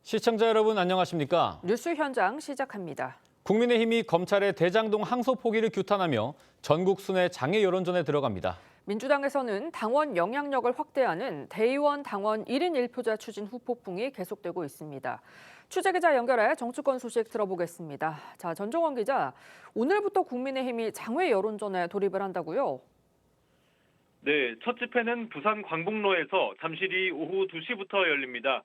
시청자 여러분 안녕하십니까? 뉴스 현장 시작합니다. 국민의힘이 검찰의 대장동 항소 포기를 규탄하며 전국 순회 장애 여론전에 들어갑니다. 민주당에서는 당원 영향력을 확대하는 대의원 당원 1인 1표제 추진 후폭풍이 계속되고 있습니다. 취재기자 연결해 정치권 소식 들어보겠습니다. 자, 전종원 기자, 오늘부터 국민의힘이 장외 여론전에 돌입을 한다고요? 네, 첫 집회는 부산 광복로에서 잠시 뒤 오후 2시부터 열립니다.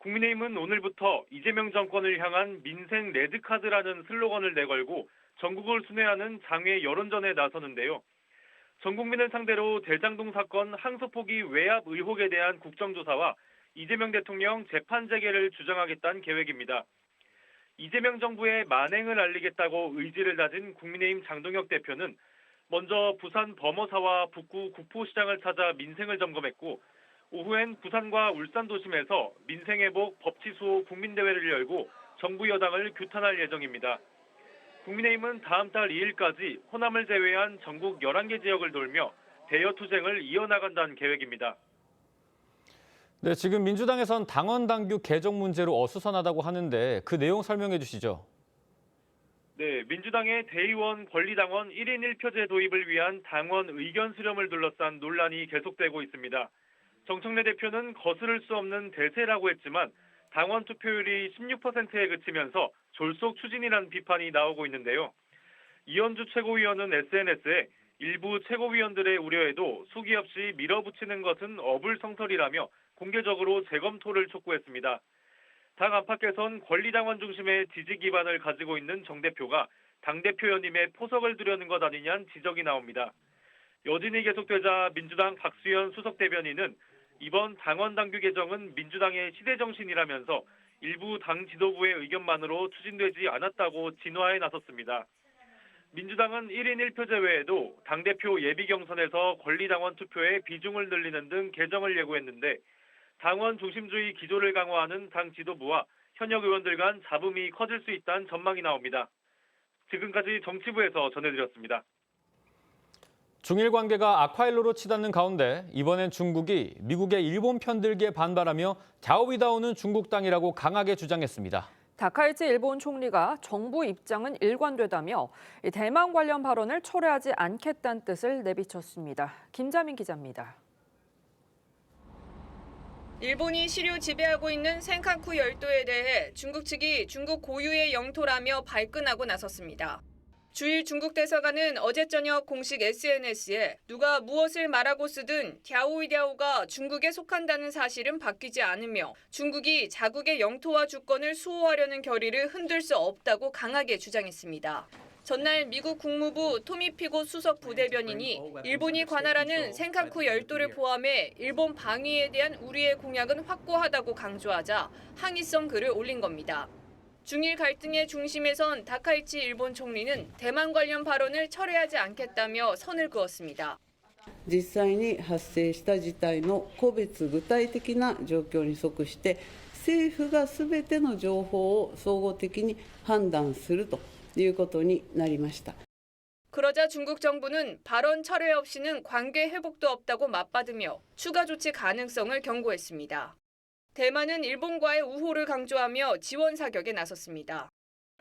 국민의힘은 오늘부터 이재명 정권을 향한 민생 레드카드라는 슬로건을 내걸고 전국을 순회하는 장외 여론전에 나서는데요. 전 국민을 상대로 대장동 사건 항소 포기 외압 의혹에 대한 국정조사와 이재명 대통령 재판 재개를 주장하겠다는 계획입니다. 이재명 정부의 만행을 알리겠다고 의지를 다진 국민의힘 장동혁 대표는 먼저 부산 범어사와 북구 국포시장을 찾아 민생을 점검했고 오후엔 부산과 울산 도심에서 민생회복 법치수호 국민대회를 열고 정부 여당을 규탄할 예정입니다. 국민의힘은 다음 달 2일까지 호남을 제외한 전국 11개 지역을 돌며 대여 투쟁을 이어나간다는 계획입니다. 네, 지금 민주당에선 당원 당규 개정 문제로 어수선하다고 하는데 그 내용 설명해 주시죠. 네, 민주당의 대의원 권리당원 1인 1표제 도입을 위한 당원 의견 수렴을 둘러싼 논란이 계속되고 있습니다. 정청래 대표는 거스를 수 없는 대세라고 했지만 당원 투표율이 16%에 그치면서 졸속 추진이라는 비판이 나오고 있는데요. 이현주 최고위원은 SNS에 일부 최고위원들의 우려에도 수기 없이 밀어붙이는 것은 어불성설이라며 공개적으로 재검토를 촉구했습니다. 당 안팎에선 권리당원 중심의 지지 기반을 가지고 있는 정 대표가 당대표 연임에 포석을 두려는 것 아니냐는 지적이 나옵니다. 여진이 계속되자 민주당 박수현 수석 대변인은 이번 당원 당규 개정은 민주당의 시대정신이라면서 일부 당 지도부의 의견만으로 추진되지 않았다고 진화에 나섰습니다. 민주당은 1인 1표제 외에도 당대표 예비 경선에서 권리당원 투표의 비중을 늘리는 등 개정을 예고했는데 당원 중심주의 기조를 강화하는 당 지도부와 현역 의원들 간 잡음이 커질 수 있다는 전망이 나옵니다. 지금까지 정치부에서 전해드렸습니다. 중일 관계가 악화일로로 치닫는 가운데 이번엔 중국이 미국의 일본 편들기에 반발하며 좌우비다오는 중국 땅이라고 강하게 주장했습니다. 다카이치 일본 총리가 정부 입장은 일관되다며 대만 관련 발언을 철회하지 않겠다는 뜻을 내비쳤습니다. 김자민 기자입니다. 일본이 시류 지배하고 있는 센카쿠 열도에 대해 중국 측이 중국 고유의 영토라며 발끈하고 나섰습니다. 주일 중국 대사관은 어제 저녁 공식 SNS에 누가 무엇을 말하고 쓰든 갸오위랴오가 중국에 속한다는 사실은 바뀌지 않으며 중국이 자국의 영토와 주권을 수호하려는 결의를 흔들 수 없다고 강하게 주장했습니다. 전날 미국 국무부 토미피고 수석 부대변인이 일본이 관할하는 센카쿠 열도를 포함해 일본 방위에 대한 우리의 공약은 확고하다고 강조하자 항의성 글을 올린 겁니다. 중일 갈등의 중심에 선 다카이치 일본 총리는 대만 관련 발언을 철회하지 않겠다며 선을 그었습니다. 実際に発生した事態の個別具体的な状況に即して政府がすべての情報を総合的に判断するということになりました。 그러자 중국 정부는 발언 철회 없이는 관계 회복도 없다고 맞받으며 추가 조치 가능성을 경고했습니다. 대만은 일본과의 우호를 강조하며 지원 사격에 나섰습니다.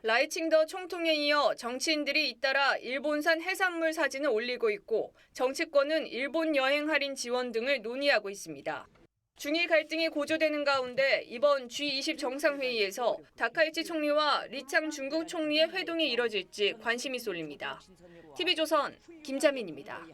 라이칭더 총통에 이어 정치인들이 잇따라 일본산 해산물 사진을 올리고 있고 정치권은 일본 여행 할인 지원 등을 논의하고 있습니다. 중일 갈등이 고조되는 가운데 이번 G20 정상회의에서 다카이치 총리와 리창 중국 총리의 회동이 이뤄질지 관심이 쏠립니다. TV조선 김자민입니다.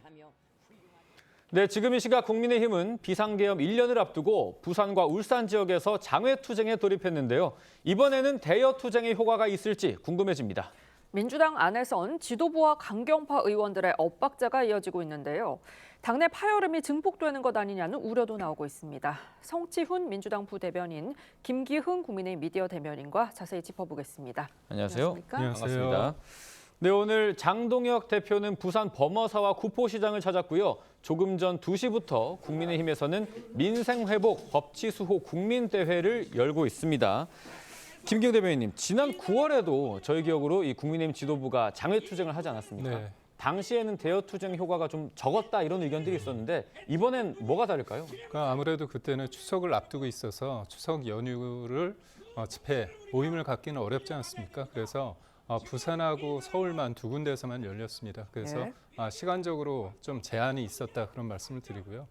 네, 지금 이 시각 국민의힘은 비상계엄 1년을 앞두고 부산과 울산 지역에서 장외투쟁에 돌입했는데요. 이번에는 대여투쟁의 효과가 있을지 궁금해집니다. 민주당 안에선 지도부와 강경파 의원들의 엇박자가 이어지고 있는데요. 당내 파열음이 증폭되는 것 아니냐는 우려도 나오고 있습니다. 성치훈 민주당 부대변인, 김기흥 국민의힘 미디어 대변인과 자세히 짚어보겠습니다. 안녕하세요. 안녕하십니까? 반갑습니다. 네, 오늘 장동혁 대표는 부산 범어사와 구포시장을 찾았고요. 조금 전 2시부터 국민의힘에서는 민생회복 법치수호 국민대회를 열고 있습니다. 김기흥 대변인님, 지난 9월에도 저희 기억으로 이 국민의힘 지도부가 장외투쟁을 하지 않았습니까? 네. 당시에는 대여투쟁 효과가 좀 적었다 이런 의견들이 있었는데 이번엔 뭐가 다를까요? 그러니까 아무래도 그때는 추석을 앞두고 있어서 추석 연휴를 집회 모임을 갖기는 어렵지 않습니까? 그래서 부산하고 서울만 두 군데에서만 열렸습니다. 그래서 네. 시간적으로 좀 제한이 있었다 그런 말씀을 드리고요.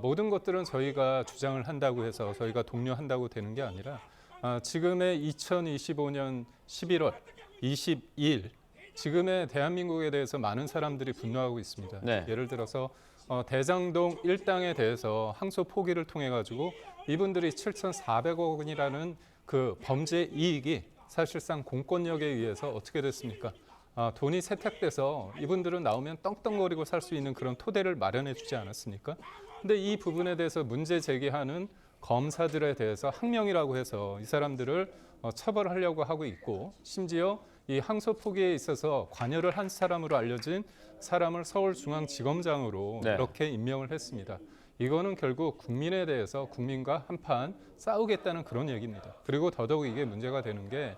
모든 것들은 저희가 주장을 한다고 해서 저희가 독려한다고 되는 게 아니라 지금의 2025년 11월 22일 지금의 대한민국에 대해서 많은 사람들이 분노하고 있습니다. 네. 예를 들어서 대장동 일당에 대해서 항소 포기를 통해 가지고 이분들이 7,400억 원이라는 그 범죄 이익이 사실상 공권력에 의해서 어떻게 됐습니까? 돈이 세탁돼서 이분들은 나오면 떵떵거리고 살 수 있는 그런 토대를 마련해 주지 않았습니까? 근데 이 부분에 대해서 문제 제기하는 검사들에 대해서 항명이라고 해서 이 사람들을 처벌하려고 하고 있고 심지어 이 항소 포기에 있어서 관여를 한 사람으로 알려진 사람을 서울중앙지검장으로 네. 이렇게 임명을 했습니다. 이거는 결국 국민에 대해서 국민과 한판 싸우겠다는 그런 얘기입니다. 그리고 더더욱 이게 문제가 되는 게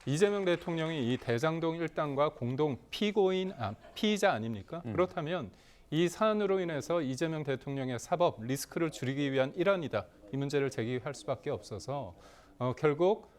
이재명 대통령이 이 대장동 일당과 공동 피의자 아닙니까? 그렇다면 이 사안으로 인해서 이재명 대통령의 사법 리스크를 줄이기 위한 일환이다. 이 문제를 제기할 수밖에 없어서 결국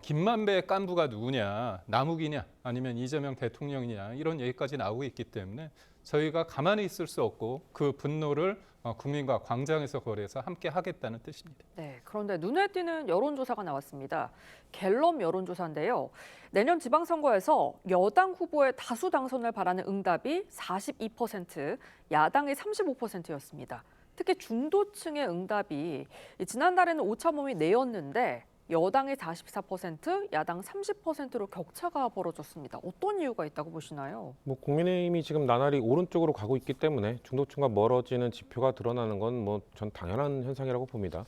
김만배 깐부가 누구냐, 남욱이냐, 아니면 이재명 대통령이냐 이런 얘기까지 나오고 있기 때문에 저희가 가만히 있을 수 없고 그 분노를 국민과 광장에서 거리에서 함께 하겠다는 뜻입니다. 네, 그런데 눈에 띄는 여론조사가 나왔습니다. 갤럽 여론조사인데요. 내년 지방선거에서 여당 후보의 다수 당선을 바라는 응답이 42%, 야당이 35%였습니다. 특히 중도층의 응답이 지난달에는 오차범위 내였는데 여당이 44%, 야당 30%로 격차가 벌어졌습니다. 어떤 이유가 있다고 보시나요? 뭐 국민의힘이 지금 나날이 오른쪽으로 가고 있기 때문에 중도층과 멀어지는 지표가 드러나는 건 뭐 전 당연한 현상이라고 봅니다.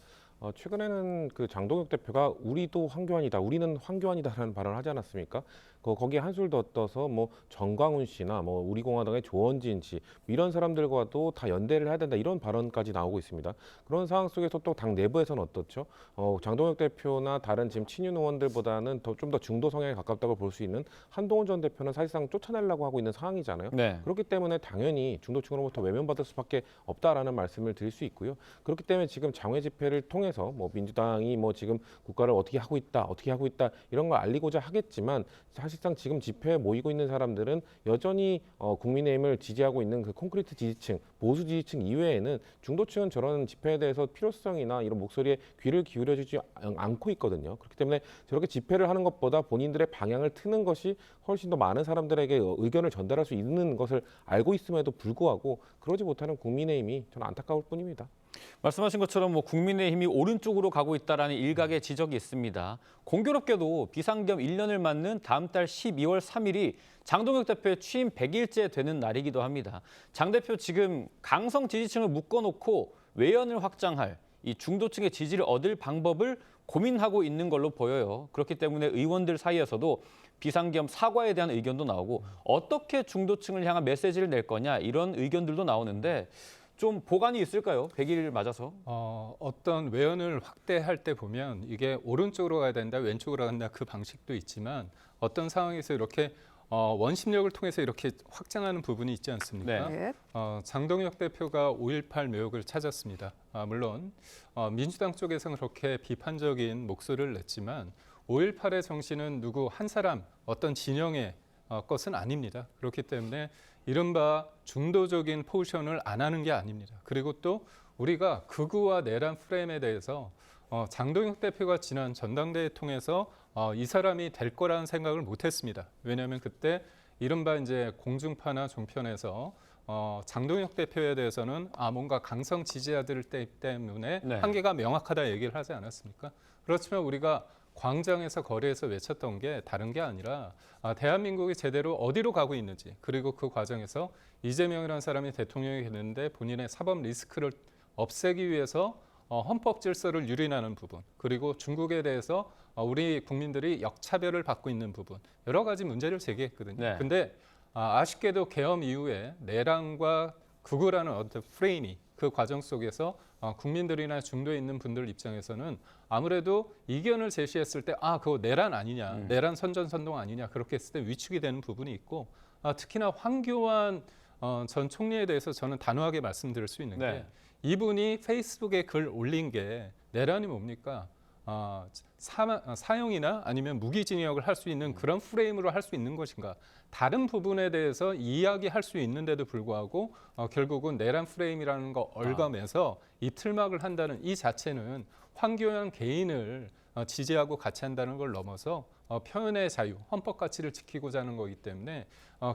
최근에는 그 장동혁 대표가 우리도 황교안이다, 우리는 황교안이다라는 발언을 하지 않았습니까? 거기에 한술 더 떠서 뭐 정광훈 씨나 뭐 우리공화당의 조원진 씨 이런 사람들과도 다 연대를 해야 된다 이런 발언까지 나오고 있습니다. 그런 상황 속에서 또 당 내부에서는 어떻죠? 장동혁 대표나 다른 지금 친윤 의원들보다는 좀 더 중도 성향에 가깝다고 볼 수 있는 한동훈 전 대표는 사실상 쫓아내려고 하고 있는 상황이잖아요. 네. 그렇기 때문에 당연히 중도층으로부터 외면받을 수밖에 없다라는 말씀을 드릴 수 있고요. 그렇기 때문에 지금 장외 집회를 통해서 뭐 민주당이 뭐 지금 국가를 어떻게 하고 있다 이런 걸 알리고자 하겠지만 사실상 지금 집회에 모이고 있는 사람들은 여전히 국민의힘을 지지하고 있는 그 콘크리트 지지층, 보수 지지층 이외에는 중도층은 저런 집회에 대해서 필요성이나 이런 목소리에 귀를 기울여주지 않고 있거든요. 그렇기 때문에 저렇게 집회를 하는 것보다 본인들의 방향을 트는 것이 훨씬 더 많은 사람들에게 의견을 전달할 수 있는 것을 알고 있음에도 불구하고 그러지 못하는 국민의힘이 저는 안타까울 뿐입니다. 말씀하신 것처럼 뭐 국민의힘이 오른쪽으로 가고 있다라는 일각의 지적이 있습니다. 공교롭게도 비상겸 1년을 맞는 다음 달 12월 3일이 장동혁 대표의 취임 100일째 되는 날이기도 합니다. 장 대표 지금 강성 지지층을 묶어놓고 외연을 확장할 이 중도층의 지지를 얻을 방법을 고민하고 있는 걸로 보여요. 그렇기 때문에 의원들 사이에서도 비상겸 사과에 대한 의견도 나오고 어떻게 중도층을 향한 메시지를 낼 거냐 이런 의견들도 나오는데 좀 보관이 있을까요? 100일 맞아서? 어떤 외연을 확대할 때 보면 이게 오른쪽으로 가야 된다, 왼쪽으로 간다 그 방식도 있지만 어떤 상황에서 이렇게 원심력을 통해서 이렇게 확장하는 부분이 있지 않습니까? 네. 장동혁 대표가 5.18 묘역을 찾았습니다. 물론 민주당 쪽에서는 그렇게 비판적인 목소리를 냈지만 5.18의 정신은 누구 한 사람 어떤 진영의 것은 아닙니다. 그렇기 때문에 이른바 중도적인 포지션을 안 하는 게 아닙니다. 그리고 또 우리가 극우와 내란 프레임에 대해서 장동혁 대표가 지난 전당대회 통해서 이 사람이 될 거라는 생각을 못했습니다. 왜냐하면 그때 이른바 이제 공중파나 종편에서 장동혁 대표에 대해서는 뭔가 강성 지지자들 때문에 네. 한계가 명확하다 얘기를 하지 않았습니까? 그렇지만 우리가 광장에서 거리에서 외쳤던 게 다른 게 아니라 대한민국이 제대로 어디로 가고 있는지 그리고 그 과정에서 이재명이라는 사람이 대통령이 됐는데 본인의 사법 리스크를 없애기 위해서 헌법 질서를 유린하는 부분 그리고 중국에 대해서 우리 국민들이 역차별을 받고 있는 부분 여러 가지 문제를 제기했거든요. 네. 근데 아쉽게도 계엄 이후에 내란과 극우라는 어떤 프레임이 그 과정 속에서 국민들이나 중도에 있는 분들 입장에서는 아무래도 이견을 제시했을 때 그거 내란 아니냐, 내란 선전선동 아니냐 그렇게 했을 때 위축이 되는 부분이 있고 특히나 황교안 전 총리에 대해서 저는 단호하게 말씀드릴 수 있는 네. 게 이분이 페이스북에 글 올린 게 내란이 뭡니까? 사형이나 아니면 무기징역을 할 수 있는 그런 프레임으로 할 수 있는 것인가. 다른 부분에 대해서 이야기할 수 있는데도 불구하고 결국은 내란 프레임이라는 거 얽어매서 이 틀막을 한다는 이 자체는 황교안 개인을 지지하고 같이 한다는 걸 넘어서 표현의 자유, 헌법 가치를 지키고자 하는 거기 때문에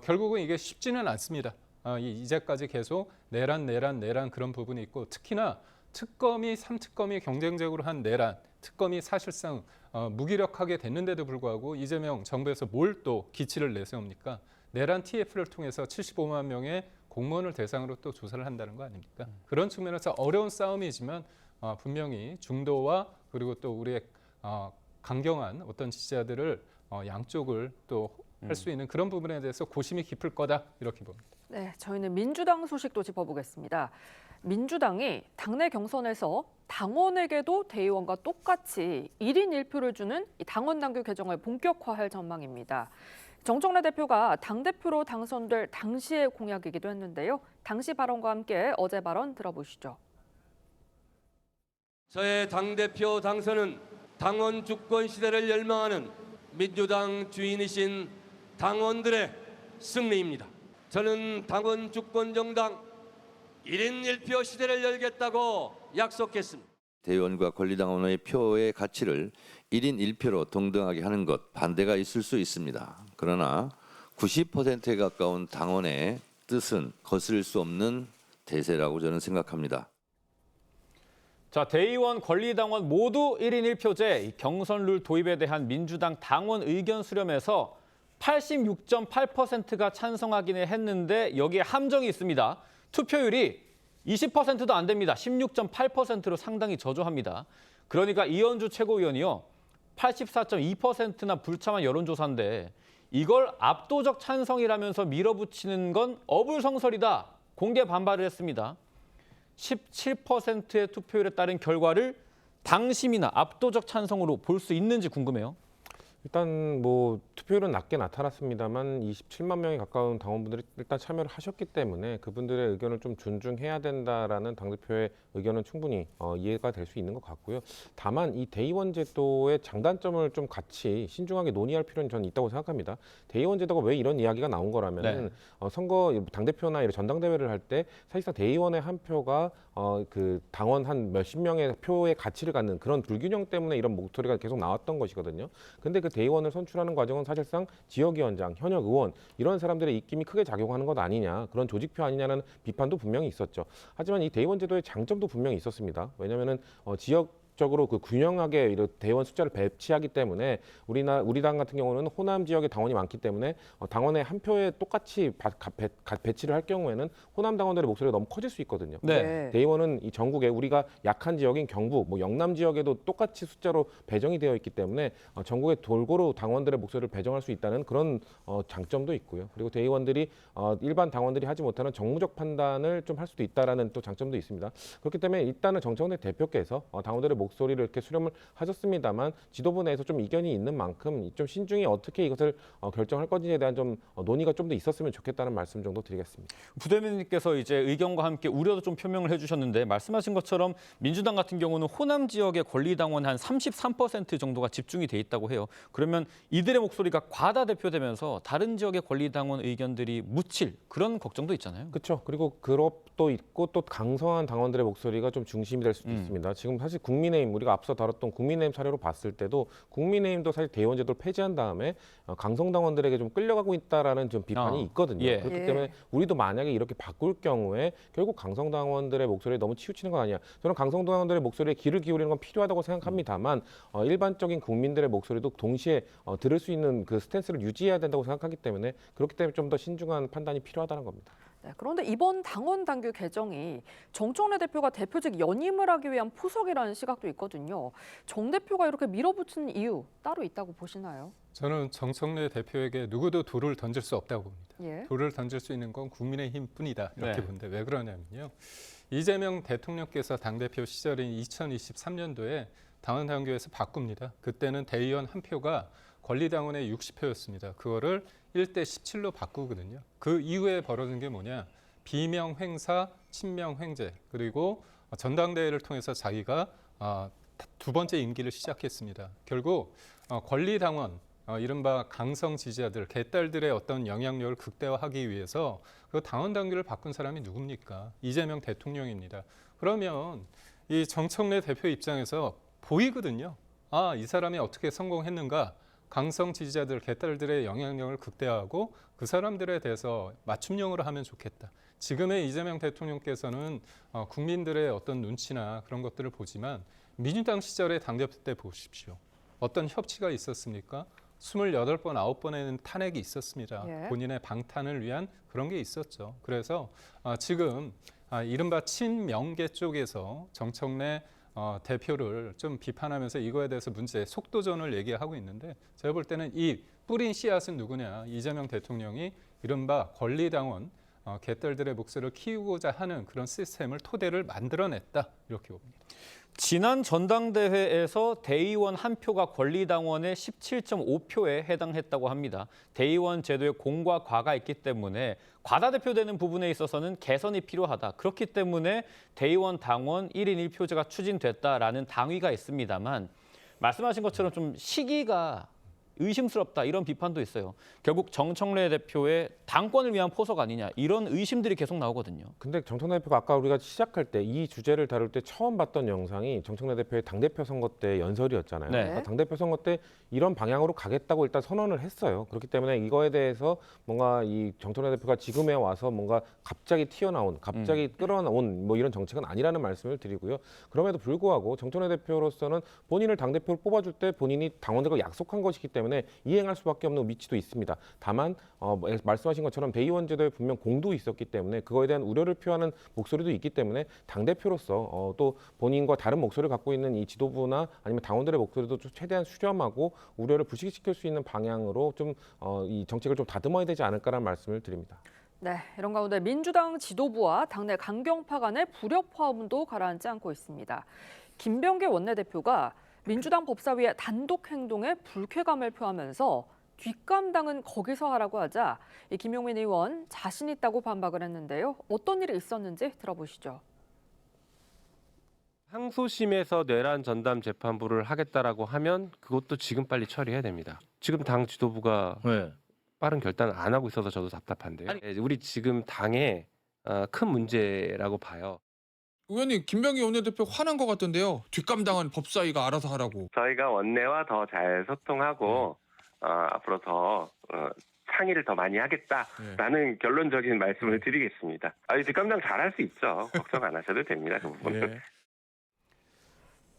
결국은 이게 쉽지는 않습니다. 이제까지 계속 내란 그런 부분이 있고 특히나 특검이 3특검이 경쟁적으로 한 내란, 특검이 사실상 무기력하게 됐는데도 불구하고 이재명 정부에서 뭘 또 기치를 내세웁니까? 내란 TF를 통해서 75만 명의 공무원을 대상으로 또 조사를 한다는 거 아닙니까? 그런 측면에서 어려운 싸움이지만 분명히 중도와 그리고 또 우리의 강경한 어떤 지지자들을 양쪽을 또 할 수 있는 그런 부분에 대해서 고심이 깊을 거다 이렇게 봅니다. 네, 저희는 민주당 소식도 짚어보겠습니다. 민주당이 당내 경선에서 당원에게도 대의원과 똑같이 1인 1표를 주는 이 당원 당규 개정을 본격화할 전망입니다. 정청래 대표가 당대표로 당선될 당시의 공약이기도 했는데요. 당시 발언과 함께 어제 발언 들어보시죠. 저의 당대표 당선은 당원 주권 시대를 열망하는 민주당 주인이신 당원들의 승리입니다. 저는 당원 주권 정당 1인 1표 시대를 열겠다고 약속했습니다. 대의원과 권리당원의 표의 가치를 1인 1표로 동등하게 하는 것 반대가 있을 수 있습니다. 그러나 90%에 가까운 당원의 뜻은 거스를 수 없는 대세라고 저는 생각합니다. 자, 대의원, 권리당원 모두 1인 1표제 경선 룰 도입에 대한 민주당 당원 의견 수렴에서 86.8%가 찬성하기는 했는데 여기에 함정이 있습니다. 투표율이 20%도 안 됩니다. 16.8%로 상당히 저조합니다. 그러니까 이현주 최고위원이요. 84.2%나 불참한 여론조사인데 이걸 압도적 찬성이라면서 밀어붙이는 건 어불성설이다. 공개 반발을 했습니다. 17%의 투표율에 따른 결과를 당심이나 압도적 찬성으로 볼 수 있는지 궁금해요. 일단 뭐 투표율은 낮게 나타났습니다만 27만 명에 가까운 당원분들이 일단 참여를 하셨기 때문에 그분들의 의견을 좀 존중해야 된다라는 당대표의 의견은 충분히 이해가 될 수 있는 것 같고요. 다만 이 대의원 제도의 장단점을 좀 같이 신중하게 논의할 필요는 저는 있다고 생각합니다. 대의원 제도가 왜 이런 이야기가 나온 거라면은 선거 당대표나 이런 전당대회를 할 때 사실상 대의원의 한 표가 그 당원 한 몇십 명의 표의 가치를 갖는 그런 불균형 때문에 이런 목소리가 계속 나왔던 것이거든요. 근데 그 대의원을 선출하는 과정은 사실상 지역위원장, 현역 의원 이런 사람들의 입김이 크게 작용하는 것 아니냐, 그런 조직표 아니냐는 비판도 분명히 있었죠. 하지만 이 대의원 제도의 장점도 분명히 있었습니다. 왜냐하면은 지역적으로 그 균형하게 이런 대의원 숫자를 배치하기 때문에 우리 당 같은 경우는 호남 지역에 당원이 많기 때문에 당원의 한 표에 똑같이 배치를 할 경우에는 호남 당원들의 목소리가 너무 커질 수 있거든요. 네. 대의원은 이 전국에 우리가 약한 지역인 경북, 뭐 영남 지역에도 똑같이 숫자로 배정이 되어 있기 때문에 전국에 골고루 당원들의 목소리를 배정할 수 있다는 그런 장점도 있고요. 그리고 대의원들이 일반 당원들이 하지 못하는 정무적 판단을 좀 할 수도 있다라는 또 장점도 있습니다. 그렇기 때문에 일단은 정청래 대표께서 당원들의 목소리를 이렇게 수렴을 하셨습니다만 지도부 내에서 좀 이견이 있는 만큼 좀 신중히 어떻게 이것을 결정할 건지에 대한 좀 논의가 좀 더 있었으면 좋겠다는 말씀 정도 드리겠습니다. 부대변인님께서 이제 의견과 함께 우려도 좀 표명을 해주셨는데 말씀하신 것처럼 민주당 같은 경우는 호남 지역의 권리당원 한 33% 정도가 집중이 돼 있다고 해요. 그러면 이들의 목소리가 과다 대표되면서 다른 지역의 권리당원 의견들이 묻힐 그런 걱정도 있잖아요. 그렇죠. 그리고 그룹도 있고 또 강성한 당원들의 목소리가 좀 중심이 될 수도 있습니다. 지금 사실 국민의힘 우리가 앞서 다뤘던 국민의힘 사례로 봤을 때도 국민의힘도 사실 대의원 제도를 폐지한 다음에 강성 당원들에게 좀 끌려가고 있다라는 좀 비판이 있거든요. 예. 그렇기 때문에 우리도 만약에 이렇게 바꿀 경우에 결국 강성 당원들의 목소리에 너무 치우치는 건 아니냐. 저는 강성 당원들의 목소리에 귀를 기울이는 건 필요하다고 생각합니다만 일반적인 국민들의 목소리도 동시에 들을 수 있는 그 스탠스를 유지해야 된다고 생각하기 때문에 그렇기 때문에 좀 더 신중한 판단이 필요하다는 겁니다. 네, 그런데 이번 당원 당규 개정이 정청래 대표가 대표직 연임을 하기 위한 포석이라는 시각도 있거든요. 정 대표가 이렇게 밀어붙인 이유 따로 있다고 보시나요? 저는 정청래 대표에게 누구도 돌을 던질 수 없다고 봅니다. 예. 돌을 던질 수 있는 건 국민의힘뿐이다 이렇게 네. 보는데 왜 그러냐면요. 이재명 대통령께서 당대표 시절인 2023년도에 당원 당규에서 바꿉니다. 그때는 대의원 한 표가 권리당원의 60표였습니다. 그거를 1대 17로 바꾸거든요. 그 이후에 벌어진 게 뭐냐. 비명 횡사, 친명 횡재, 그리고 전당대회를 통해서 자기가 두 번째 임기를 시작했습니다. 결국 권리당원, 이른바 강성 지지자들, 개딸들의 어떤 영향력을 극대화하기 위해서 그 당원 당규를 바꾼 사람이 누굽니까? 이재명 대통령입니다. 그러면 이 정청래 대표 입장에서 보이거든요. 아, 이 사람이 어떻게 성공했는가? 강성 지지자들, 개딸들의 영향력을 극대화하고 그 사람들에 대해서 맞춤형으로 하면 좋겠다. 지금의 이재명 대통령께서는 국민들의 어떤 눈치나 그런 것들을 보지만 민주당 시절의 당대표 때 보십시오. 어떤 협치가 있었습니까? 28번, 9번에는 탄핵이 있었습니다. 예. 본인의 방탄을 위한 그런 게 있었죠. 그래서 지금 이른바 친명계 쪽에서 정청래 대표를 좀 비판하면서 이거에 대해서 문제, 속도전을 얘기하고 있는데 제가 볼 때는 이 뿌린 씨앗은 누구냐? 이재명 대통령이 이른바 권리당원, 개딸들의 목소리를 키우고자 하는 그런 시스템을 토대를 만들어냈다 이렇게 봅니다. 지난 전당대회에서 대의원 한 표가 권리당원의 17.5표에 해당했다고 합니다. 대의원 제도에 공과 과가 있기 때문에 과다대표되는 부분에 있어서는 개선이 필요하다. 그렇기 때문에 대의원 당원 1인 1표제가 추진됐다라는 당위가 있습니다만 말씀하신 것처럼 좀 시기가 의심스럽다 이런 비판도 있어요. 결국 정청래 대표의 당권을 위한 포석 아니냐 이런 의심들이 계속 나오거든요. 근데 정청래 대표가 아까 우리가 시작할 때 이 주제를 다룰 때 처음 봤던 영상이 정청래 대표의 당대표 선거 때 연설이었잖아요. 네. 그러니까 당대표 선거 때 이런 방향으로 가겠다고 일단 선언을 했어요. 그렇기 때문에 이거에 대해서 뭔가 이 정청래 대표가 지금에 와서 뭔가 갑자기 튀어나온, 갑자기 끌어나온 뭐 이런 정책은 아니라는 말씀을 드리고요. 그럼에도 불구하고 정청래 대표로서는 본인을 당대표로 뽑아줄 때 본인이 당원들과 약속한 것이기 때문에 이행할 수밖에 없는 위치도 있습니다. 다만 말씀하신 것처럼 대의원 제도에 분명 공도 있었기 때문에 그거에 대한 우려를 표하는 목소리도 있기 때문에 당대표로서 또 본인과 다른 목소리를 갖고 있는 이 지도부나 아니면 당원들의 목소리도 좀 최대한 수렴하고 우려를 불식시킬 수 있는 방향으로 좀 이 정책을 좀 다듬어야 되지 않을까라는 말씀을 드립니다. 네, 이런 가운데 민주당 지도부와 당내 강경파 간의 불협화음도 가라앉지 않고 있습니다. 김병기 원내대표가 민주당 법사위의 단독 행동에 불쾌감을 표하면서 뒷감당은 거기서 하라고 하자 이 김용민 의원 자신 있다고 반박을 했는데요. 어떤 일이 있었는지 들어보시죠. 항소심에서 내란 전담 재판부를 하겠다라고 하면 그것도 지금 빨리 처리해야 됩니다. 지금 당 지도부가 빠른 결단을 안 하고 있어서 저도 답답한데요. 우리 지금 당의 큰 문제라고 봐요. 의원님, 김병기 원내대표 화난 것 같던데요. 뒷감당은 법사위가 알아서 하라고. 저희가 원내와 더 잘 소통하고 앞으로 더 상의를 더 많이 하겠다라는 결론적인 말씀을 드리겠습니다. 뒷감당 잘할 수 있죠. 걱정 안 하셔도 됩니다. 그 부분은.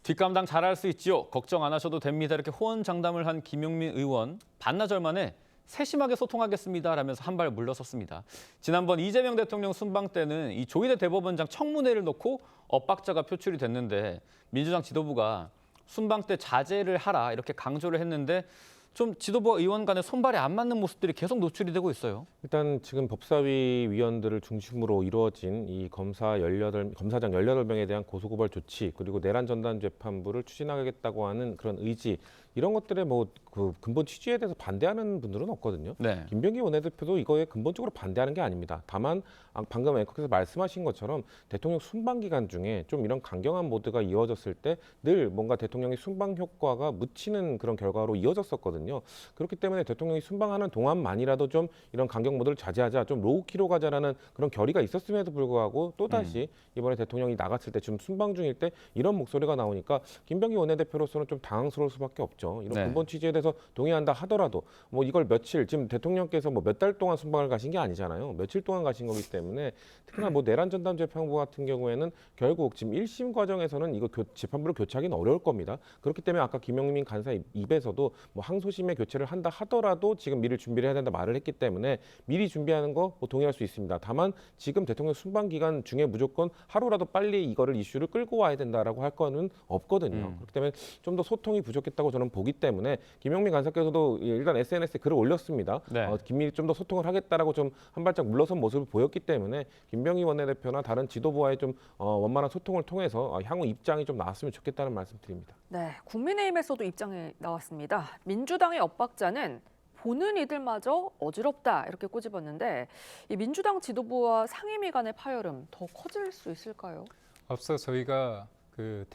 뒷감당 잘할 수 있지요. 걱정 안 하셔도 됩니다. 이렇게 호언장담을 한 김용민 의원 반나절 만에 세심하게 소통하겠습니다라면서 한 발 물러섰습니다. 지난번 이재명 대통령 순방 때는 이 조희대 대법원장 청문회를 놓고 엇박자가 표출이 됐는데 민주당 지도부가 순방 때 자제를 하라 이렇게 강조를 했는데 좀 지도부와 의원 간의 손발이 안 맞는 모습들이 계속 노출이 되고 있어요. 일단 지금 법사위 위원들을 중심으로 이루어진 이 검사장 18명에 대한 고소고발 조치 그리고 내란 전담 재판부를 추진하겠다고 하는 그런 의지 이런 것들의 그 근본 취지에 대해서 반대하는 분들은 없거든요. 네. 김병기 원내대표도 이거에 근본적으로 반대하는 게 아닙니다. 다만 방금 앵커께서 말씀하신 것처럼 대통령 순방 기간 중에 좀 이런 강경한 모드가 이어졌을 때 늘 뭔가 대통령의 순방 효과가 묻히는 그런 결과로 이어졌었거든요. 그렇기 때문에 대통령이 순방하는 동안만이라도 좀 이런 강경 모드를 자제하자, 좀 로우키로 가자라는 그런 결의가 있었음에도 불구하고 또다시 이번에 대통령이 나갔을 때 지금 순방 중일 때 이런 목소리가 나오니까 김병기 원내대표로서는 좀 당황스러울 수밖에 없죠. 이런 근본 취지에 대해서 동의한다 하더라도 이걸 며칠 지금 대통령께서 몇 달 동안 순방을 가신 게 아니잖아요. 며칠 동안 가신 거기 때문에 특히나 내란 전담 재판부 같은 경우에는 결국 지금 1심 과정에서는 이거 재판부를 교체하기는 어려울 겁니다. 그렇기 때문에 아까 김용민 간사 입에서도 항소심에 교체를 한다 하더라도 지금 미리 준비를 해야 된다 말을 했기 때문에 미리 준비하는 거 동의할 수 있습니다. 다만 지금 대통령 순방 기간 중에 무조건 하루라도 빨리 이거를 이슈를 끌고 와야 된다라고 할 거는 없거든요. 그렇기 때문에 좀 더 소통이 부족했다고 저는 보기 때문에 김용민 간사께서도 일단 SNS에 글을 올렸습니다. 긴밀히 좀 더 소통을 하겠다라고 좀 한 발짝 물러선 모습을 보였기 때문에 김병기 원내대표나 다른 지도부와의 좀 원만한 소통을 통해서 향후 입장이 좀 나왔으면 좋겠다는 말씀드립니다. 네, 국민의힘에서도 입장이 나왔습니다. 민주당의 엇박자는 보는 이들마저 어지럽다 이렇게 꼬집었는데 이 민주당 지도부와 상임위 간의 파열음 더 커질 수 있을까요? 앞서 저희가 그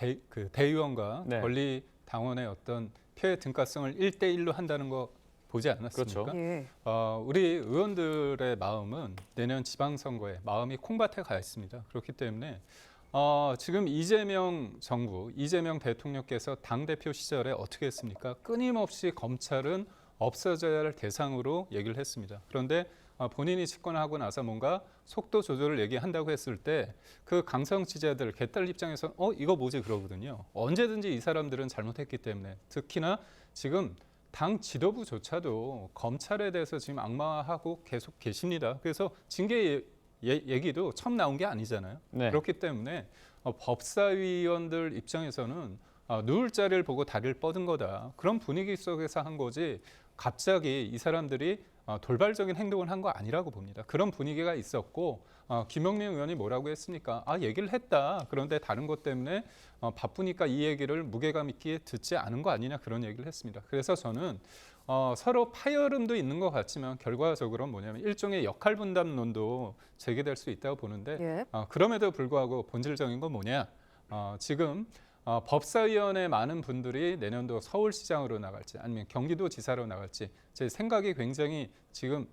대의원과 네. 권리 당원의 어떤 표의 등가성을 1대1로 한다는 거 보지 않았습니까? 그렇죠. 예. 우리 의원들의 마음은 내년 지방선거에 마음이 콩밭에 가 있습니다. 그렇기 때문에 지금 이재명 정부, 이재명 대통령께서 당대표 시절에 어떻게 했습니까? 끊임없이 검찰은 없어져야 할 대상으로 얘기를 했습니다. 그런데 본인이 집권하고 나서 뭔가 속도 조절을 얘기한다고 했을 때 그 강성 지지자들, 개딸 입장에서 이거 뭐지 그러거든요. 언제든지 이 사람들은 잘못했기 때문에 특히나 지금 당 지도부조차도 검찰에 대해서 지금 악마하고 계속 계십니다. 그래서 징계 얘기도 처음 나온 게 아니잖아요. 네. 그렇기 때문에 법사위원들 입장에서는 누울 자리를 보고 다리를 뻗은 거다. 그런 분위기 속에서 한 거지 갑자기 이 사람들이 돌발적인 행동을 한 거 아니라고 봅니다. 그런 분위기가 있었고 김영민 의원이 뭐라고 했습니까? 얘기를 했다. 그런데 다른 것 때문에 바쁘니까 이 얘기를 무게감 있게 듣지 않은 거 아니냐 그런 얘기를 했습니다. 그래서 저는 서로 파열음도 있는 것 같지만 결과적으로 뭐냐면 일종의 역할 분담론도 제기될 수 있다고 보는데 예. 그럼에도 불구하고 본질적인 건 뭐냐? 지금 법사위원회 많은 분들이 내년도 서울시장으로 나갈지 아니면 경기도지사로 나갈지 제 생각이 굉장히 지금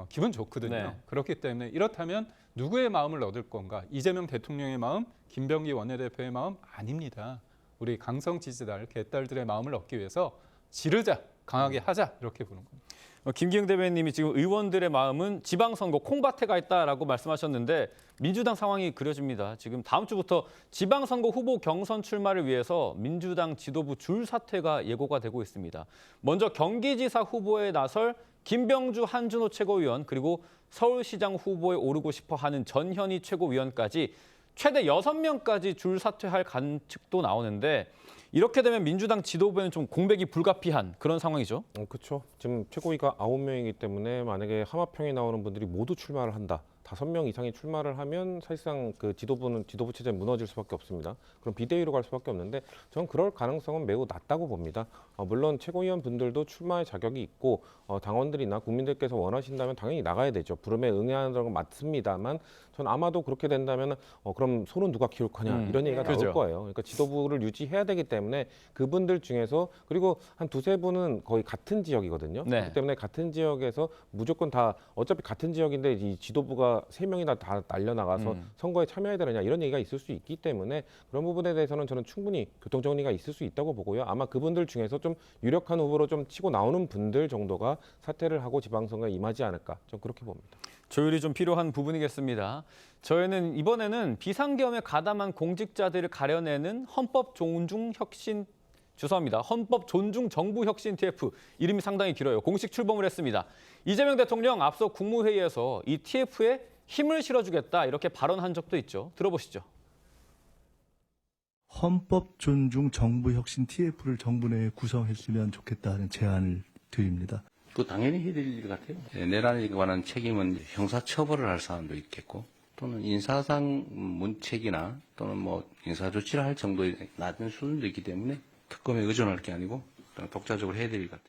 기분 좋거든요. 네. 그렇기 때문에 이렇다면 누구의 마음을 얻을 건가? 이재명 대통령의 마음, 김병기 원내대표의 마음 아닙니다. 우리 강성 지지자들, 개딸들의 마음을 얻기 위해서 지르자, 강하게 하자 이렇게 보는 겁니다. 김기영 대변인님이 지금 의원들의 마음은 지방선거 콩밭에 가 있다라고 말씀하셨는데 민주당 상황이 그려집니다. 지금 다음 주부터 지방선거 후보 경선 출마를 위해서 민주당 지도부 줄 사퇴가 예고가 되고 있습니다. 먼저 경기지사 후보에 나설 김병주 한준호 최고위원 그리고 서울시장 후보에 오르고 싶어하는 전현희 최고위원까지 최대 6명까지 줄 사퇴할 관측도 나오는데 이렇게 되면 민주당 지도부에는 좀 공백이 불가피한 그런 상황이죠. 그렇죠. 지금 최고위가 9명이기 때문에 만약에 하마평에 나오는 분들이 모두 출마를 한다. 5명 이상이 출마를 하면 사실상 그 지도부 체제 무너질 수밖에 없습니다. 그럼 비대위로 갈 수밖에 없는데 저는 그럴 가능성은 매우 낮다고 봅니다. 물론 최고위원 분들도 출마의 자격이 있고 당원들이나 국민들께서 원하신다면 당연히 나가야 되죠. 부름에 응하는 건 맞습니다만 저는 아마도 그렇게 된다면 그럼 소는 누가 키울 거냐 이런 얘기가 나올 그죠. 거예요. 그러니까 지도부를 유지해야 되기 때문에 그분들 중에서 그리고 한 2-3분은 거의 같은 지역이거든요. 네. 그렇기 때문에 같은 지역에서 무조건 다 어차피 같은 지역인데 이 지도부가 3명이나 다 날려나가서 선거에 참여해야 되느냐 이런 얘기가 있을 수 있기 때문에 그런 부분에 대해서는 저는 충분히 교통정리가 있을 수 있다고 보고요. 아마 그분들 중에서 좀 유력한 후보로 좀 치고 나오는 분들 정도가 사퇴를 하고 지방선거에 임하지 않을까 좀 그렇게 봅니다. 조율이 좀 필요한 부분이겠습니다. 저희는 이번에는 비상계엄에 가담한 공직자들을 가려내는 헌법 존중 정부 혁신 TF 이름이 상당히 길어요. 공식 출범을 했습니다. 이재명 대통령 앞서 국무회의에서 이 TF에 힘을 실어주겠다 이렇게 발언한 적도 있죠. 들어보시죠. 헌법 존중 정부 혁신 TF를 정부 내에 구성했으면 좋겠다는 제안을 드립니다. 그 당연히 해야 될 일 같아요. 내란에 관한 책임은 형사처벌을 할 사람도 있겠고 또는 인사상 문책이나 또는 뭐 인사조치를 할 정도의 낮은 수준도 있기 때문에 특검에 의존할 게 아니고 독자적으로 해야 될 일 같아요.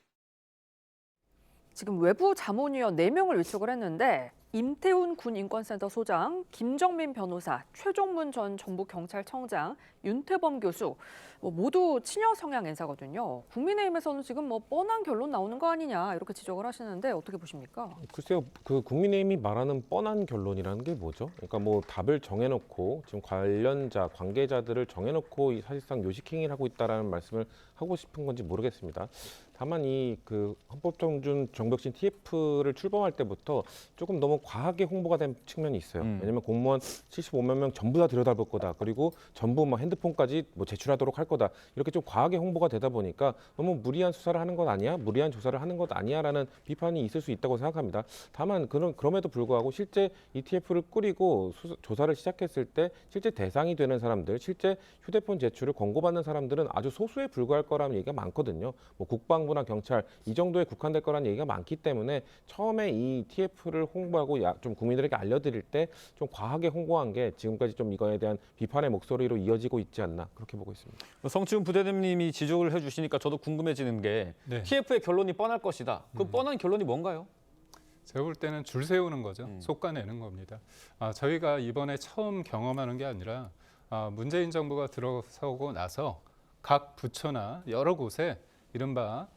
지금 외부 자문위원 4명을 위촉을 했는데 임태훈 군인권센터 소장, 김정민 변호사, 최종문 전 정부경찰청장, 윤태범 교수 모두 친여 성향 인사거든요. 국민의힘에서는 지금 뻔한 결론 나오는 거 아니냐 이렇게 지적을 하시는데 어떻게 보십니까? 글쎄요, 그 국민의힘이 말하는 뻔한 결론이라는 게 뭐죠? 그러니까 답을 정해놓고 지금 관계자들을 정해놓고 사실상 요식행위를 하고 있다라는 말씀을 하고 싶은 건지 모르겠습니다. 다만 그 헌법존중 정부혁신 TF를 출범할 때부터 조금 너무 과하게 홍보가 된 측면이 있어요. 왜냐하면 공무원 75만 명 전부 다 들여다볼 거다. 그리고 전부 핸드폰까지 제출하도록 할 거다. 이렇게 좀 과하게 홍보가 되다 보니까 너무 무리한 수사를 하는 것 아니야? 무리한 조사를 하는 것 아니야라는 비판이 있을 수 있다고 생각합니다. 다만 그럼에도 불구하고 실제 ETF를 꾸리고 조사를 시작했을 때 실제 대상이 되는 사람들, 실제 휴대폰 제출을 권고받는 사람들은 아주 소수에 불과할 거라는 얘기가 많거든요. 국방부나 경찰 이 정도에 국한될 거라는 얘기가 많기 때문에 처음에 이 TF를 홍보하고 좀 국민들에게 알려드릴 때 좀 과하게 홍보한 게 지금까지 좀 이거에 대한 비판의 목소리로 이어지고 있지 않나 그렇게 보고 있습니다. 성치훈 부대변인님이 지적을 해주시니까 저도 궁금해지는 게 네. TF의 결론이 뻔할 것이다. 그 뻔한 결론이 뭔가요? 제가 볼 때는 줄 세우는 거죠. 솎아내는 겁니다. 저희가 이번에 처음 경험하는 게 아니라 문재인 정부가 들어서고 나서 각 부처나 여러 곳에 이른바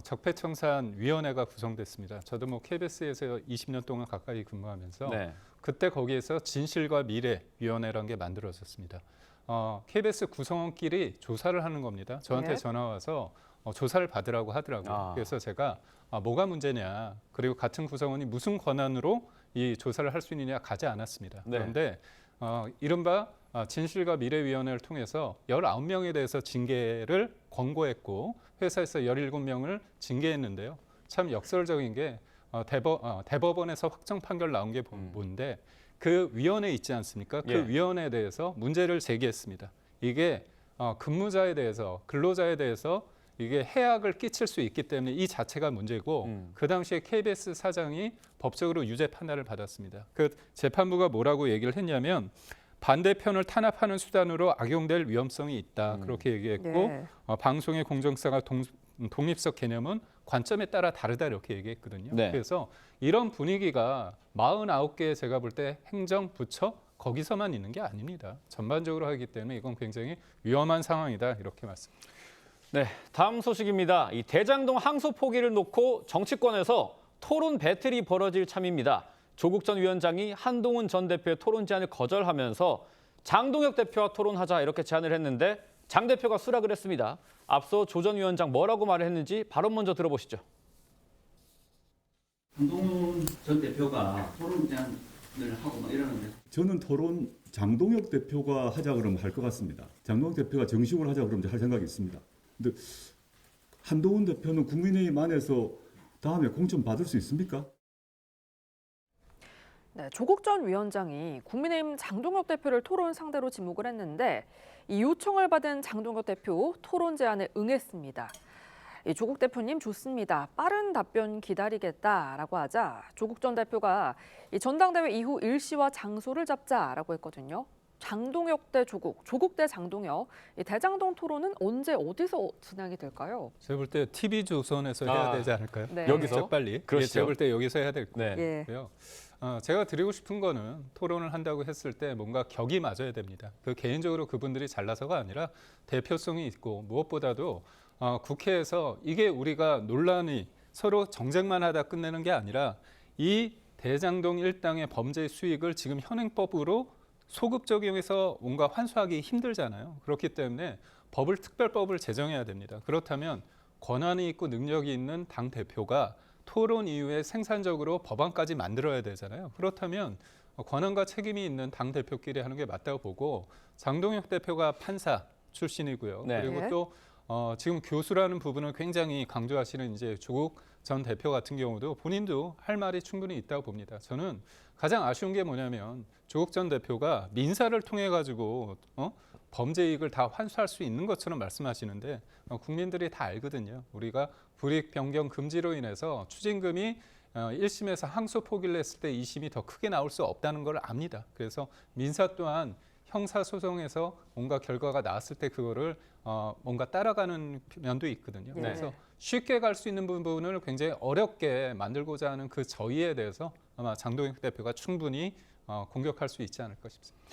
적폐청산위원회가 구성됐습니다. 저도 뭐 KBS에서 20년 동안 가까이 근무하면서 네. 그때 거기에서 진실과 미래위원회라는 게 만들어졌습니다. KBS 구성원끼리 조사를 하는 겁니다. 저한테 네. 전화 와서 조사를 받으라고 하더라고요. 그래서 제가 뭐가 문제냐, 그리고 같은 구성원이 무슨 권한으로 이 조사를 할 수 있느냐 가지 않았습니다. 네. 그런데 이른바 진실과 미래위원회를 통해서 19명에 대해서 징계를 권고했고 회사에서 17명을 징계했는데요. 참 역설적인 게 대법원에서 확정 판결 나온 게 뭔데 그 위원회 있지 않습니까? 그 예. 위원회에 대해서 문제를 제기했습니다. 이게 근무자에 대해서 근로자에 대해서 이게 해악을 끼칠 수 있기 때문에 이 자체가 문제고 그 당시에 KBS 사장이 법적으로 유죄 판단을 받았습니다. 그 재판부가 뭐라고 얘기를 했냐면 반대편을 탄압하는 수단으로 악용될 위험성이 있다. 그렇게 얘기했고 네. 방송의 공정성과 독립적 개념은 관점에 따라 다르다 이렇게 얘기했거든요. 네. 그래서 이런 분위기가 49개의 제가 볼 때 행정부처 거기서만 있는 게 아닙니다. 전반적으로 하기 때문에 이건 굉장히 위험한 상황이다 이렇게 말씀드립니다. 네, 다음 소식입니다. 이 대장동 항소 포기를 놓고 정치권에서 토론 배틀이 벌어질 참입니다. 조국 전 위원장이 한동훈 전 대표의 토론 제안을 거절하면서 장동혁 대표와 토론하자 이렇게 제안을 했는데 장 대표가 수락을 했습니다. 앞서 조 전 위원장 뭐라고 말을 했는지 발언 먼저 들어보시죠. 한동훈 전 대표가 토론 제안을 하고 막 이러는데 저는 토론 장동혁 대표가 하자 그러면 할 것 같습니다. 장동혁 대표가 정식으로 하자 그러면 할 생각이 있습니다. 근데 한동훈 대표는 국민의힘 안에서 다음에 공천 받을 수 있습니까? 네, 조국 전 위원장이 국민의힘 장동혁 대표를 토론 상대로 지목을 했는데 이 요청을 받은 장동혁 대표 토론 제안에 응했습니다. 조국 대표님 좋습니다. 빠른 답변 기다리겠다라고 하자 조국 전 대표가 이 전당대회 이후 일시와 장소를 잡자라고 했거든요. 장동혁 대 조국, 조국 대 장동혁, 이 대장동 토론은 언제 어디서 진행이 될까요? 제가 볼 때 TV조선에서 해야 되지 않을까요? 네. 여기서? 빨리. 그러시죠. 제가 볼 때 여기서 해야 될 네. 거고요. 제가 드리고 싶은 거는 토론을 한다고 했을 때 뭔가 격이 맞아야 됩니다. 그 개인적으로 그분들이 잘나서가 아니라 대표성이 있고 무엇보다도 국회에서 이게 우리가 논란이 서로 정쟁만 하다 끝내는 게 아니라 이 대장동 일당의 범죄 수익을 지금 현행법으로 소급 적용해서 뭔가 환수하기 힘들잖아요. 그렇기 때문에 특별법을 제정해야 됩니다. 그렇다면 권한이 있고 능력이 있는 당 대표가 토론 이후에 생산적으로 법안까지 만들어야 되잖아요. 그렇다면 권한과 책임이 있는 당 대표끼리 하는 게 맞다고 보고 장동혁 대표가 판사 출신이고요. 네. 그리고 네. 또 지금 교수라는 부분을 굉장히 강조하시는 이제 조국 전 대표 같은 경우도 본인도 할 말이 충분히 있다고 봅니다. 저는 가장 아쉬운 게 뭐냐면 조국 전 대표가 민사를 통해 가지고 범죄 이익을 다 환수할 수 있는 것처럼 말씀하시는데 국민들이 다 알거든요. 우리가 불이익 변경 금지로 인해서 추징금이 1심에서 항소 포기를 했을 때 2심이 더 크게 나올 수 없다는 걸 압니다. 그래서 민사 또한 형사소송에서 뭔가 결과가 나왔을 때 그거를 뭔가 따라가는 면도 있거든요. 네. 그래서 쉽게 갈 수 있는 부분을 굉장히 어렵게 만들고자 하는 그 저의에 대해서 아마 장동혁 대표가 충분히 공격할 수 있지 않을까 싶습니다.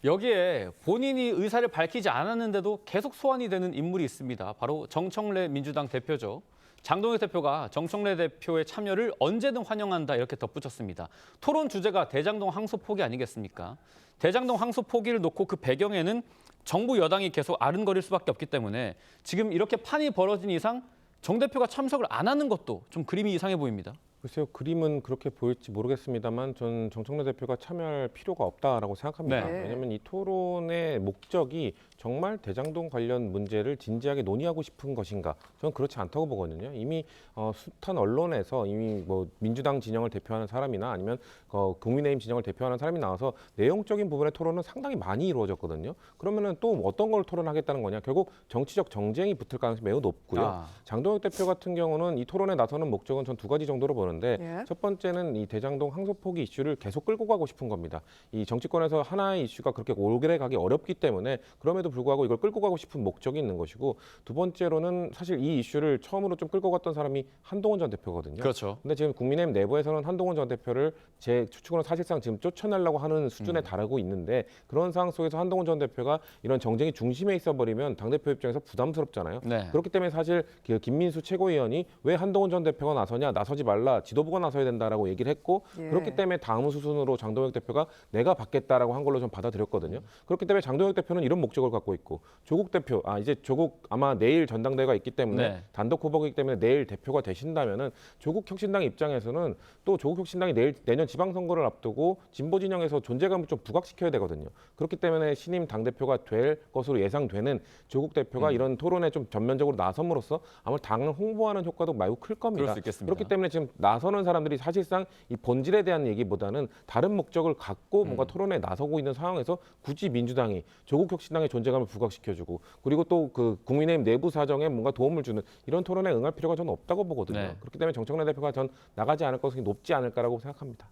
여기에 본인이 의사를 밝히지 않았는데도 계속 소환이 되는 인물이 있습니다. 바로 정청래 민주당 대표죠. 장동혁 대표가 정청래 대표의 참여를 언제든 환영한다 이렇게 덧붙였습니다. 토론 주제가 대장동 항소 포기 아니겠습니까? 대장동 항소 포기를 놓고 그 배경에는 정부 여당이 계속 아른거릴 수밖에 없기 때문에 지금 이렇게 판이 벌어진 이상 정 대표가 참석을 안 하는 것도 좀 그림이 이상해 보입니다. 글쎄요, 그림은 그렇게 보일지 모르겠습니다만 전 정청래 대표가 참여할 필요가 없다라고 생각합니다. 네. 왜냐하면 이 토론의 목적이 정말 대장동 관련 문제를 진지하게 논의하고 싶은 것인가? 저는 그렇지 않다고 보거든요. 이미 숱한 언론에서 이미 뭐 민주당 진영을 대표하는 사람이나 아니면 국민의힘 진영을 대표하는 사람이 나와서 내용적인 부분의 토론은 상당히 많이 이루어졌거든요. 그러면은 또 어떤 걸 토론하겠다는 거냐? 결국 정치적 정쟁이 붙을 가능성이 매우 높고요. 장동혁 대표 같은 경우는 이 토론에 나서는 목적은 전 두 가지 정도로 보는데 그러는데 예. 첫 번째는 이 대장동 항소 포기 이슈를 계속 끌고 가고 싶은 겁니다. 이 정치권에서 하나의 이슈가 그렇게 오래 가기 어렵기 때문에 그럼에도 불구하고 이걸 끌고 가고 싶은 목적이 있는 것이고 두 번째로는 사실 이 이슈를 처음으로 좀 끌고 갔던 사람이 한동훈 전 대표거든요. 그렇죠. 근데 지금 국민의힘 내부에서는 한동훈 전 대표를 제 추측으로는 사실상 지금 쫓아내려고 하는 수준에 달하고 있는데 그런 상황 속에서 한동훈 전 대표가 이런 정쟁의 중심에 있어버리면 당대표 입장에서 부담스럽잖아요. 네. 그렇기 때문에 사실 그 김민수 최고위원이 왜 한동훈 전 대표가 나서냐, 나서지 말라, 지도부가 나서야 된다라고 얘기를 했고 예. 그렇기 때문에 다음 수순으로 장동혁 대표가 내가 받겠다라고 한 걸로 좀 받아들였거든요. 그렇기 때문에 장동혁 대표는 이런 목적을 갖고 있고 조국 대표, 이제 조국 아마 내일 전당대회가 있기 때문에 네. 단독 후보이기 때문에 내일 대표가 되신다면은 조국 혁신당 입장에서는 또 조국 혁신당이 내년 지방선거를 앞두고 진보 진영에서 존재감을 좀 부각시켜야 되거든요. 그렇기 때문에 신임 당대표가 될 것으로 예상되는 조국 대표가 이런 토론에 좀 전면적으로 나섬으로써 아마 당을 홍보하는 효과도 매우 클 겁니다. 그럴 수 있겠습니다. 그렇기 때문에 지금 나서는 사람들이 사실상 이 본질에 대한 얘기보다는 다른 목적을 갖고 뭔가 토론에 나서고 있는 상황에서 굳이 민주당이 조국 혁신당의 존재감을 부각시켜주고 그리고 또 그 국민의힘 내부 사정에 뭔가 도움을 주는 이런 토론에 응할 필요가 저는 없다고 보거든요. 네. 그렇기 때문에 정청래 대표가 전 나가지 않을 것이 높지 않을까라고 생각합니다.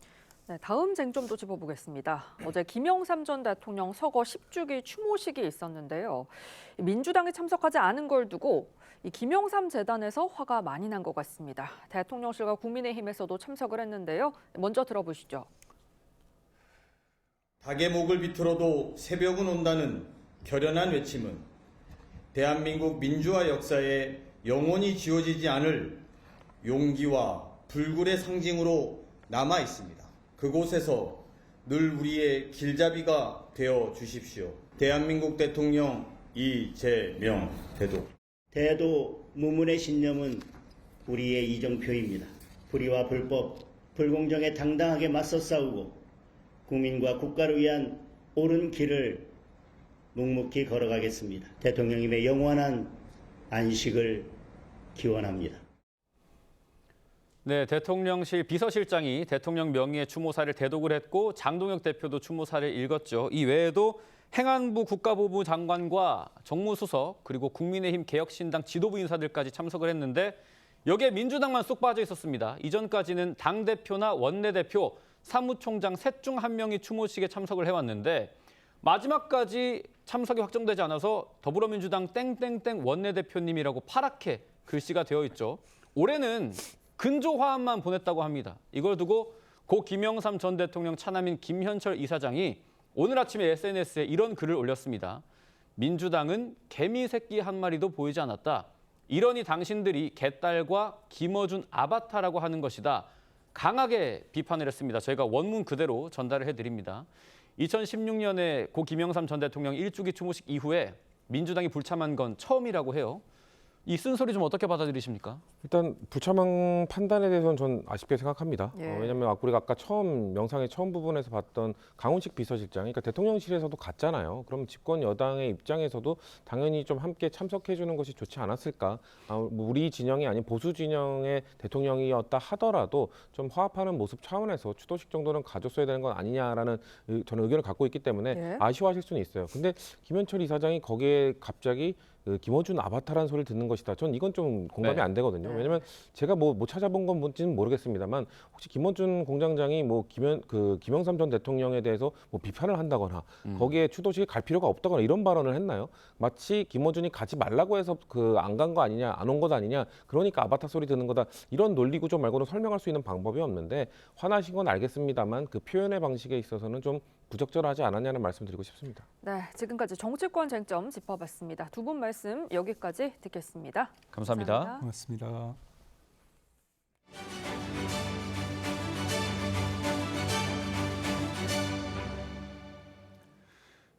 네, 다음 쟁점도 짚어보겠습니다. 어제 김영삼 전 대통령 서거 10주기 추모식이 있었는데요. 민주당이 참석하지 않은 걸 두고 이 김영삼 재단에서 화가 많이 난 것 같습니다. 대통령실과 국민의힘에서도 참석을 했는데요. 먼저 들어보시죠. 닭의 목을 비틀어도 새벽은 온다는 결연한 외침은 대한민국 민주화 역사에 영원히 지워지지 않을 용기와 불굴의 상징으로 남아 있습니다. 그곳에서 늘 우리의 길잡이가 되어 주십시오. 대한민국 대통령 이재명 대도. 대도 무문의 신념은 우리의 이정표입니다. 불의와 불법, 불공정에 당당하게 맞서 싸우고 국민과 국가를 위한 옳은 길을 묵묵히 걸어가겠습니다. 대통령님의 영원한 안식을 기원합니다. 네, 대통령실 비서실장이 대통령 명의의 추모사를 대독을 했고 장동혁 대표도 추모사를 읽었죠. 이 외에도 행안부 국가보부 장관과 정무수석 그리고 국민의힘 개혁신당 지도부 인사들까지 참석을 했는데 여기에 민주당만 쏙 빠져 있었습니다. 이전까지는 당대표나 원내대표, 사무총장 셋 중 한 명이 추모식에 참석을 해왔는데 마지막까지 참석이 확정되지 않아서 더불어민주당 땡땡땡 원내대표님이라고 파랗게 글씨가 되어 있죠. 올해는 근조화합만 보냈다고 합니다. 이걸 두고 고 김영삼 전 대통령 차남인 김현철 이사장이 오늘 아침에 SNS에 이런 글을 올렸습니다. 민주당은 개미 새끼 한 마리도 보이지 않았다. 이러니 당신들이 개딸과 김어준 아바타라고 하는 것이다. 강하게 비판을 했습니다. 저희가 원문 그대로 전달을 해드립니다. 2016년에 고 김영삼 전 대통령 1주기 추모식 이후에 민주당이 불참한 건 처음이라고 해요. 이 쓴소리 좀 어떻게 받아들이십니까? 일단 불참한 판단에 대해서는 전 아쉽게 생각합니다. 예. 왜냐하면 우리가 아까 영상의 처음 부분에서 봤던 강훈식 비서실장, 그러니까 대통령실에서도 갔잖아요. 그럼 집권 여당의 입장에서도 당연히 좀 함께 참석해 주는 것이 좋지 않았을까. 우리 진영이 아닌 보수 진영의 대통령이었다 하더라도 좀 화합하는 모습 차원에서 추도식 정도는 가졌어야 되는 건 아니냐라는 저는 의견을 갖고 있기 때문에 예. 아쉬워하실 수는 있어요. 근데 김현철 이사장이 거기에 갑자기 김어준 아바타라는 소리를 듣는 것이다. 전 이건 좀 공감이 네. 안 되거든요. 왜냐면 제가 못 찾아본 건 뭔지는 모르겠습니다만 혹시 김어준 공장장이 김영삼 전 대통령에 대해서 비판을 한다거나 거기에 추도식에 갈 필요가 없다거나 이런 발언을 했나요? 마치 김어준이 가지 말라고 해서 안 간 거 아니냐, 안 온 것 아니냐, 그러니까 아바타 소리 듣는 거다. 이런 논리 구조 말고는 설명할 수 있는 방법이 없는데 화나신 건 알겠습니다만 그 표현의 방식에 있어서는 좀 부적절하지 않았냐는 말씀드리고 싶습니다. 네, 지금까지 정치권 쟁점 짚어봤습니다. 두 분 말씀 여기까지 듣겠습니다. 감사합니다. 고맙습니다.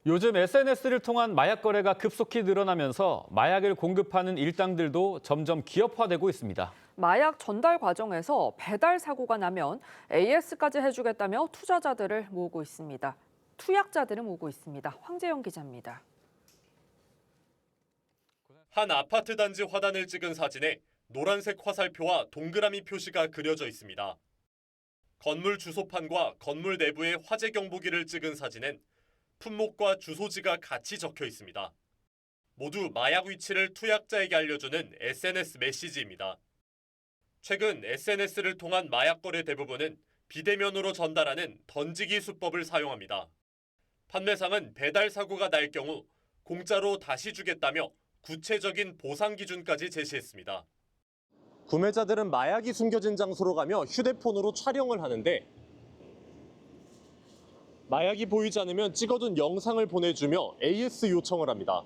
요즘 SNS를 통한 마약 거래가 급속히 늘어나면서 마약을 공급하는 일당들도 점점 기업화되고 있습니다. 마약 전달 과정에서 배달 사고가 나면 AS까지 해주겠다며 투자자들을 모으고 있습니다. 투약자들을 모으고 있습니다. 황재영 기자입니다. 한 아파트 단지 화단을 찍은 사진에 노란색 화살표와 동그라미 표시가 그려져 있습니다. 건물 주소판과 건물 내부의 화재 경보기를 찍은 사진엔 품목과 주소지가 같이 적혀 있습니다. 모두 마약 위치를 투약자에게 알려주는 SNS 메시지입니다. 최근 SNS를 통한 마약 거래 대부분은 비대면으로 전달하는 던지기 수법을 사용합니다. 판매상은 배달 사고가 날 경우 공짜로 다시 주겠다며 구체적인 보상 기준까지 제시했습니다. 구매자들은 마약이 숨겨진 장소로 가며 휴대폰으로 촬영을 하는데 마약이 보이지 않으면 찍어둔 영상을 보내주며 AS 요청을 합니다.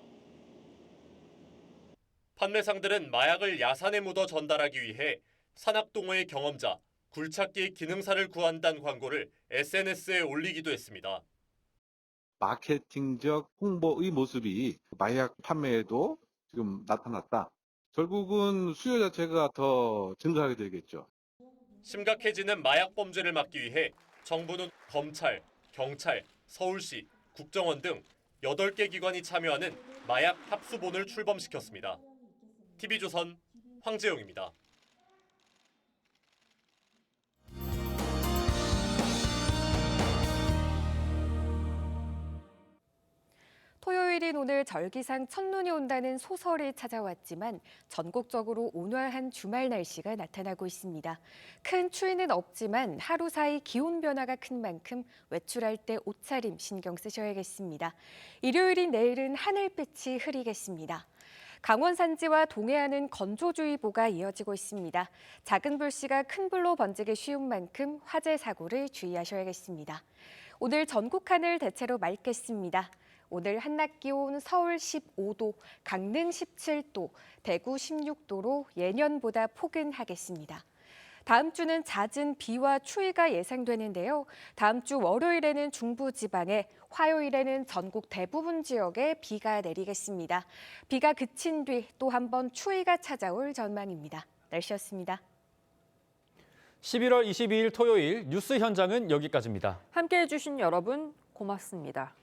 판매상들은 마약을 야산에 묻어 전달하기 위해 산악동호회 경험자, 굴착기 기능사를 구한다는 광고를 SNS에 올리기도 했습니다. 마케팅적 홍보의 모습이 마약 판매에도 지금 나타났다. 결국은 수요 자체가 더 증가하게 되겠죠. 심각해지는 마약 범죄를 막기 위해 정부는 검찰, 경찰, 서울시, 국정원 등 8개 기관이 참여하는 마약 합수본을 출범시켰습니다. TV조선 황재용입니다. 토요일인 오늘 절기상 첫눈이 온다는 소설이 찾아왔지만 전국적으로 온화한 주말 날씨가 나타나고 있습니다. 큰 추위는 없지만 하루 사이 기온 변화가 큰 만큼 외출할 때 옷차림 신경 쓰셔야겠습니다. 일요일인 내일은 하늘빛이 흐리겠습니다. 강원 산지와 동해안은 건조주의보가 이어지고 있습니다. 작은 불씨가 큰 불로 번지기 쉬운 만큼 화재 사고를 주의하셔야겠습니다. 오늘 전국 하늘 대체로 맑겠습니다. 오늘 한낮 기온 서울 15도, 강릉 17도, 대구 16도로 예년보다 포근하겠습니다. 다음 주는 잦은 비와 추위가 예상되는데요. 다음 주 월요일에는 중부지방에, 화요일에는 전국 대부분 지역에 비가 내리겠습니다. 비가 그친 뒤 또 한 번 추위가 찾아올 전망입니다. 날씨였습니다. 11월 22일 토요일 뉴스 현장은 여기까지입니다. 함께해 주신 여러분 고맙습니다.